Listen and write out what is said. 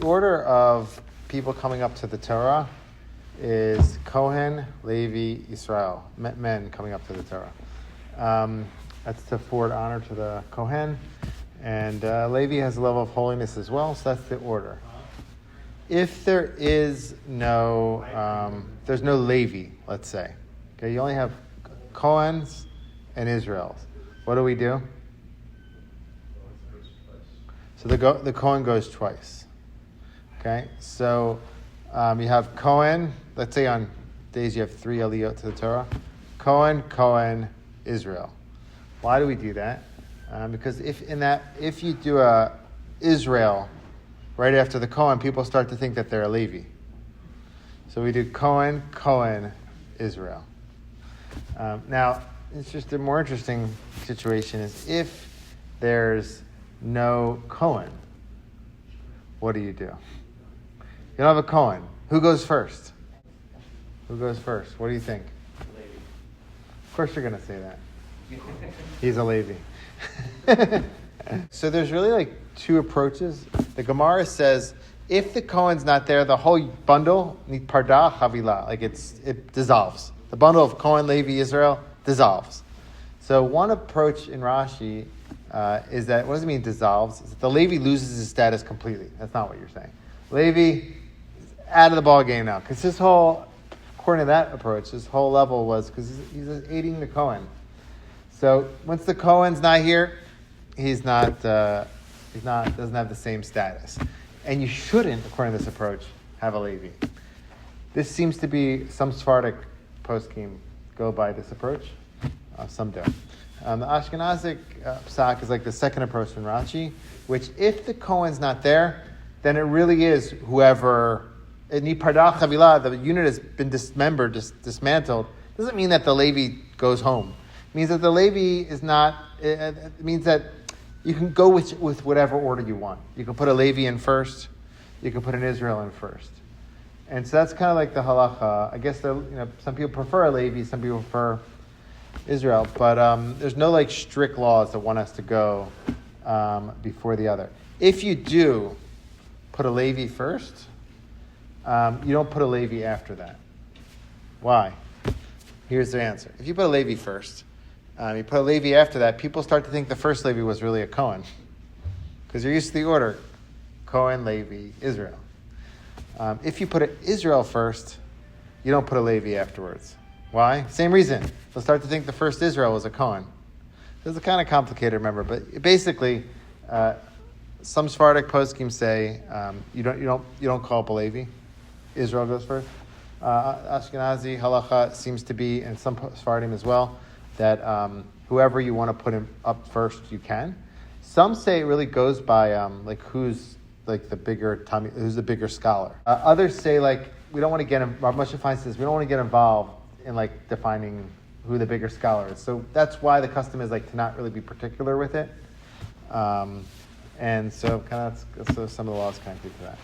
order of people coming up to the Torah is Kohen, Levi, Israel, men coming up to the Torah. That's to forward honor to the Kohen, and Levi has a level of holiness as well, so that's the order. If there is there's no Levi, let's say, okay, you only have Kohens and Israels. What do? So the Kohen goes twice. Okay, so you have Kohen. Let's say on days you have 3 Aliyah to the Torah. Kohen, Israel. Why do we do that? Because if you do a Israel right after the Kohen, people start to think that they're a Levi. So we do Kohen, Israel. Now, it's just a more interesting situation is if there's no Kohen, what do? You don't have a Kohen. Who goes first? What do you think? Levi. Of course you're going to say that. He's a Levi. So there's really like 2 approaches. The Gemara says if the Kohen's not there, the whole bundle, pardah havila, like it dissolves. The bundle of Kohen, Levi, Israel dissolves. So one approach in Rashi is that, what does it mean dissolves? Is that the Levi loses his status completely. That's not what you're saying. Levi is out of the ball game now. Because according to that approach, his whole level was because he's aiding the Kohen. So once the Kohen's not here, he's not doesn't have the same status. And you shouldn't, according to this approach, have a Levi. This seems to be some Sephardic poskim go by this approach. Some do. The Ashkenazic psak is like the second approach from Rashi, which if the Kohen's not there, then it really is whoever. Pardah Chavilah, the unit has been dismantled. Doesn't mean that the Levi goes home. It means that the Levi is not. It means that you can go with whatever order you want. You can put a Levi in first. You can put an Israel in first. And so that's kind of like the halacha. I guess some people prefer a Levi, some people prefer Israel, but there's no like strict laws that one has to go before the other. If you do put a Levi first, you don't put a Levi after that. Why? Here's the answer. If you put a Levi first, you put a Levi after that, people start to think the first Levi was really a Kohen. Because you're used to the order. Kohen, Levi, Israel. If you put an Israel first, you don't put a Levi afterwards. Why? Same reason. They'll start to think the first Israel was a Kohen. This is kind of complicated, remember, but basically, some Sephardic poskim say you don't call up a Levi. Israel goes first. Ashkenazi halacha seems to be, and some Sephardim as well, that whoever you want to put him up first, you can. Some say it really goes by who's like who's the bigger scholar. Others say we don't want to get him. Rav Moshe Feinstein says we don't want to get involved in defining who the bigger scholar is. So that's why the custom is to not really be particular with it. And so some of the laws kind of do to that.